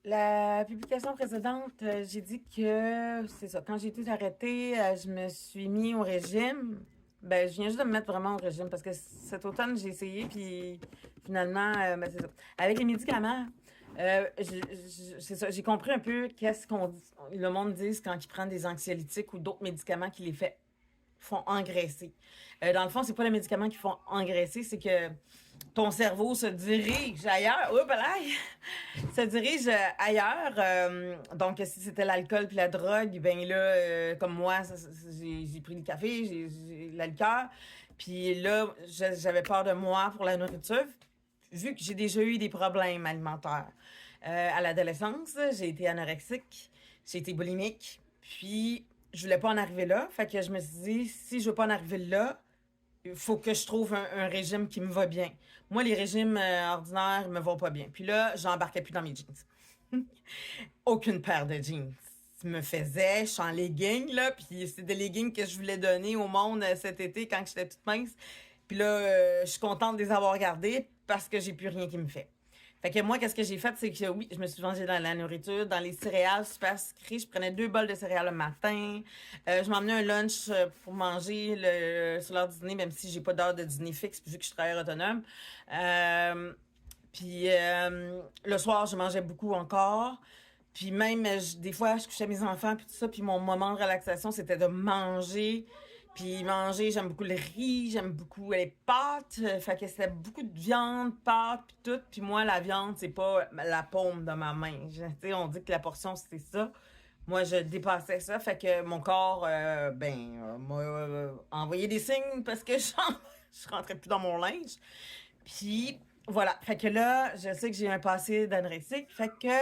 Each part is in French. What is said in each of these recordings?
La publication précédente, j'ai dit que, c'est ça, quand j'ai tout arrêté, je me suis mis au régime. Ben, je viens juste de me mettre vraiment au régime parce que cet automne, j'ai essayé, puis finalement, ben, c'est ça. Avec les médicaments, c'est ça, j'ai compris un peu qu'est-ce le monde dit quand ils prennent des anxiolytiques ou d'autres médicaments qui les font engraisser. Dans le fond, c'est pas les médicaments qui font engraisser, c'est que ton cerveau se dirige ailleurs. Oups, là, se dirige ailleurs. Donc, si c'était l'alcool puis la drogue, ben là, comme moi, j'ai pris le café, j'ai l'alcool. Puis là, j'avais peur de moi pour la nourriture, vu que j'ai déjà eu des problèmes alimentaires. À l'adolescence, j'ai été anorexique, j'ai été boulimique, puis je voulais pas en arriver là. Fait que je me suis dit, si je veux pas en arriver là, il faut que je trouve un régime qui me va bien. Moi, les régimes ordinaires me vont pas bien. Puis là, j'embarquais plus dans mes jeans. Aucune paire de jeans me faisait. Je suis en leggings, là, puis c'est des leggings que je voulais donner au monde cet été quand j'étais toute mince. Puis là, je suis contente de les avoir gardés parce que j'ai plus rien qui me fait. Fait que moi, qu'est-ce que j'ai fait, c'est que oui, je me suis mangée dans la nourriture, dans les céréales super sucrées. Je prenais 2 bols de céréales le matin. Je m'emmenais un lunch pour manger sur l'heure du dîner, même si j'ai pas d'heure de dîner fixe, vu que je suis travailleur autonome. Puis le soir, je mangeais beaucoup encore. Puis même, des fois, je couchais mes enfants, puis tout ça. Puis mon moment de relaxation, c'était de manger. Puis manger, j'aime beaucoup le riz, j'aime beaucoup les pâtes. Fait que c'était beaucoup de viande, pâtes, puis tout. Puis moi, la viande, c'est pas la paume de ma main. Tu sais, on dit que la portion, c'était ça. Moi, je dépassais ça. Fait que mon corps, m'a envoyé des signes parce que je rentrais plus dans mon linge. Puis voilà. Fait que là, je sais que j'ai un passé d'anorexique. Fait que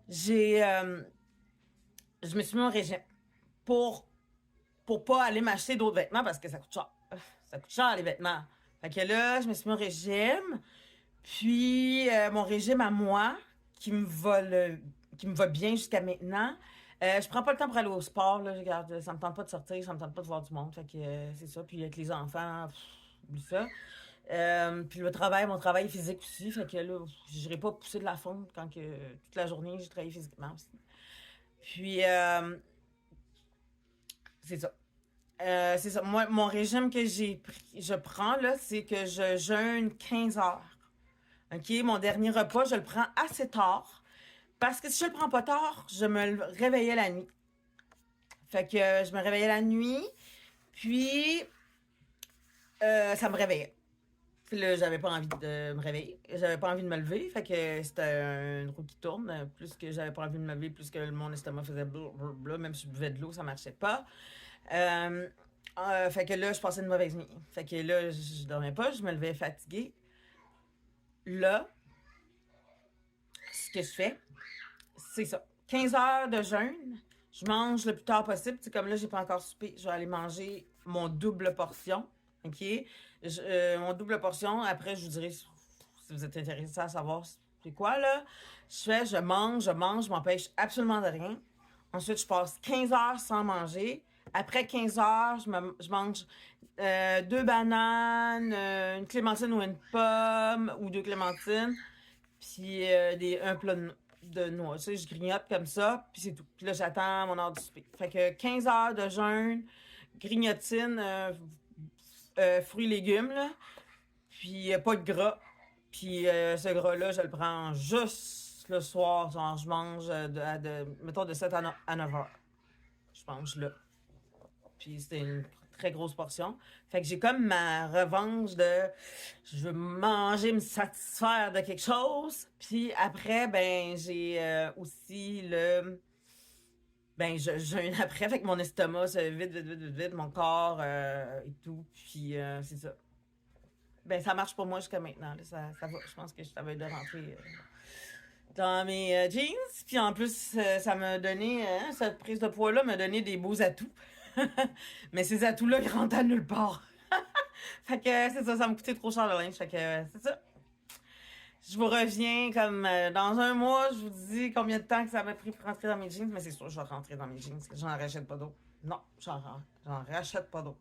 j'ai... je me suis mis au régime pour pas aller m'acheter d'autres vêtements parce que ça coûte cher. Ça coûte cher, les vêtements. Fait que là, je me suis mis au régime. Puis, mon régime à moi, qui me va bien jusqu'à maintenant, je prends pas le temps pour aller au sport, là. Regarde, ça me tente pas de sortir, ça me tente pas de voir du monde. Fait que, c'est ça. Puis, avec les enfants, oublie ça. Puis mon travail est physique aussi. Fait que là, j'irai pas pousser de la fonte quand que toute la journée, j'ai travaillé physiquement aussi. Puis, c'est ça. C'est ça. Moi, mon régime que je prends, là, c'est que je jeûne 15 heures. OK? Mon dernier repas, je le prends assez tard. Parce que si je le prends pas tard, je me réveillais la nuit. Fait que je me réveillais la nuit, puis ça me réveillait. Puis là, j'avais pas envie de me réveiller. J'avais pas envie de me lever. Fait que c'était une roue qui tourne. Plus que j'avais pas envie de me lever, plus que mon estomac faisait blablabla. Même si je buvais de l'eau, ça marchait pas. Euh, fait que là, je passais une mauvaise nuit. Fait que là, je dormais pas, je me levais fatiguée. Là, ce que je fais, c'est ça. 15 heures de jeûne. Je mange le plus tard possible. C'est comme là, j'ai pas encore soupé. Je vais aller manger mon double portion. OK? Mon double portion. Après, je vous dirai si vous êtes intéressé à savoir c'est quoi, là. Je mange, je m'empêche absolument de rien. Ensuite, je passe 15 heures sans manger. Après 15 heures, je mange 2 bananes, une clémentine ou une pomme, ou 2 clémentines, puis un plat de noix. Tu sais, je grignote comme ça, puis c'est tout. Puis là, j'attends mon heure du souper. Fait que 15 heures de jeûne, grignotine, fruits, légumes, là, puis pas de gras. Puis ce gras-là, je le prends juste le soir. Genre, je mange mettons, de 7 à 9 heures. Je mange là. Puis c'était une très grosse portion. Fait que j'ai comme ma revanche de je veux manger, me satisfaire de quelque chose. Puis après, ben j'ai aussi je jeûne après, fait que mon estomac se vide, vide, vide, vide, vide, mon corps et tout. Puis c'est ça. Ben ça marche pour moi jusqu'à maintenant. Là, ça va. Je pense que ça va être de rentrer dans mes jeans. Puis en plus, ça m'a donné, cette prise de poids-là m'a donné des beaux atouts. Mais ces atouts-là, ils rentrent à nulle part. Fait que c'est ça me coûtait trop cher le linge. Fait que c'est ça. Je vous reviens comme dans un mois, je vous dis combien de temps que ça m'a pris pour rentrer dans mes jeans, mais c'est sûr, je vais rentrer dans mes jeans. J'en rachète pas d'autres. Non, j'en rachète pas d'autres.